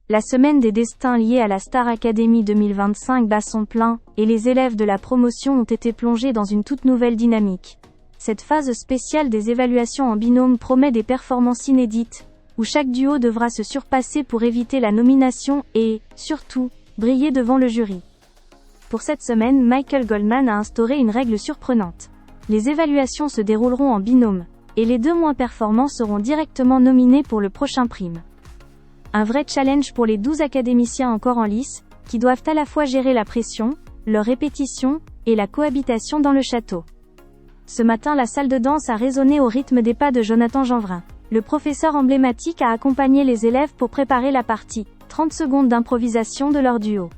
La semaine des destins liés à la Star Academy 2025 bat son plein, et les élèves de la promotion ont été plongés dans une toute nouvelle dynamique. Cette phase spéciale des évaluations en binôme promet des performances inédites, où chaque duo devra se surpasser pour éviter la nomination et, surtout, briller devant le jury. Pour cette semaine, Michael Goldman a instauré une règle surprenante. Les évaluations se dérouleront en binôme, et les deux moins performants seront directement nominés pour le prochain prime. Un vrai challenge pour les 12 académiciens encore en lice, qui doivent à la fois gérer la pression, leur répétition, et la cohabitation dans le château. Ce matin, la salle de danse a résonné au rythme des pas de Jonathan Jeanvrin. Le professeur emblématique a accompagné les élèves pour préparer la partie, 30 secondes d'improvisation de leur duo.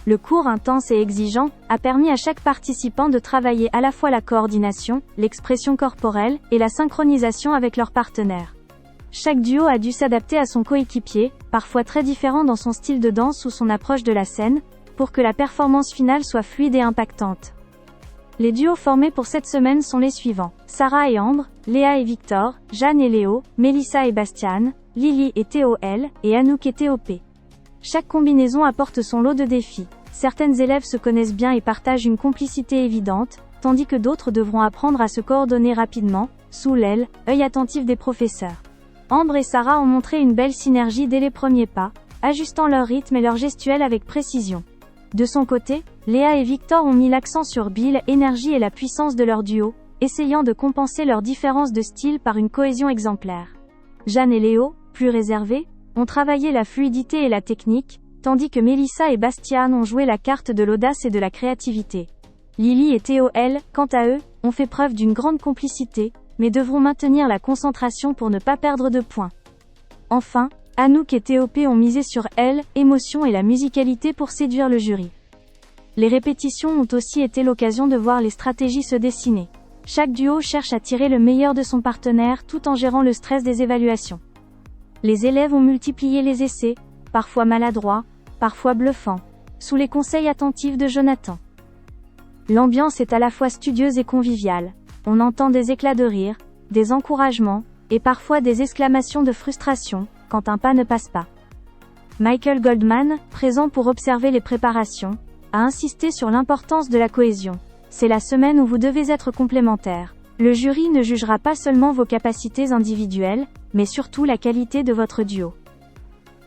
Le cours intense et exigeant a permis à chaque participant de travailler à la fois la coordination, l'expression corporelle, et la synchronisation avec leur partenaire. Chaque duo a dû s'adapter à son coéquipier, parfois très différent dans son style de danse ou son approche de la scène, pour que la performance finale soit fluide et impactante. Les duos formés pour cette semaine sont les suivants: Sarah et Ambre, Léa et Victor, Jeanne et Léo, Mélissa et Bastiane, Lily et TOL, et Anouk et TOP. Chaque combinaison apporte son lot de défis. Certaines élèves se connaissent bien et partagent une complicité évidente, tandis que d'autres devront apprendre à se coordonner rapidement, sous l'aile, œil attentif des professeurs. Ambre et Sarah ont montré une belle synergie dès les premiers pas, ajustant leur rythme et leur gestuelle avec précision. De son côté, Léa et Victor ont mis l'accent sur l'énergie et la puissance de leur duo, essayant de compenser leurs différences de style par une cohésion exemplaire. Jeanne et Léo, plus réservés, ont travaillé la fluidité et la technique, tandis que Mélissa et Bastiane ont joué la carte de l'audace et de la créativité. Lily et TOL, quant à eux, ont fait preuve d'une grande complicité, mais devront maintenir la concentration pour ne pas perdre de points. Enfin, Anouk et TOP ont misé sur l'émotion et la musicalité pour séduire le jury. Les répétitions ont aussi été l'occasion de voir les stratégies se dessiner. Chaque duo cherche à tirer le meilleur de son partenaire tout en gérant le stress des évaluations. Les élèves ont multiplié les essais, parfois maladroits, parfois bluffants, sous les conseils attentifs de Jonathan. L'ambiance est à la fois studieuse et conviviale. On entend des éclats de rire, des encouragements, et parfois des exclamations de frustration, quand un pas ne passe pas. Michael Goldman, présent pour observer les préparations, a insisté sur l'importance de la cohésion. C'est la semaine où vous devez être complémentaires. Le jury ne jugera pas seulement vos capacités individuelles, mais surtout la qualité de votre duo.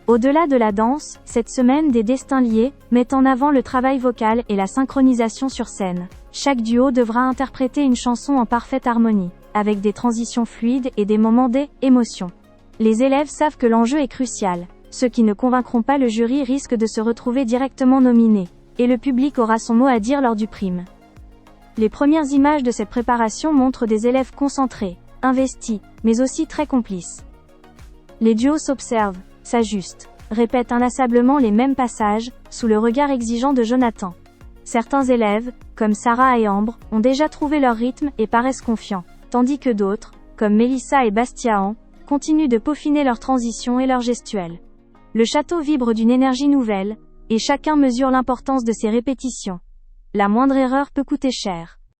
Au-delà de la danse, cette semaine des destins liés met en avant le travail vocal et la synchronisation sur scène. Chaque duo devra interpréter une chanson en parfaite harmonie, avec des transitions fluides et des moments d'émotion. Les élèves savent que l'enjeu est crucial. Ceux qui ne convaincront pas le jury risquent de se retrouver directement nominés, et le public aura son mot à dire lors du prime. Les premières images de cette préparation montrent des élèves concentrés, investis, mais aussi très complices. Les duos s'observent, s'ajustent, répètent inlassablement les mêmes passages, sous le regard exigeant de Jonathan. Certains élèves, comme Sarah et Ambre, ont déjà trouvé leur rythme et paraissent confiants, tandis que d'autres, comme Mélissa et Bastiane, continuent de peaufiner leurs transitions et leurs gestuelles. Le château vibre d'une énergie nouvelle, et chacun mesure l'importance de ces répétitions. La moindre erreur peut coûter cher.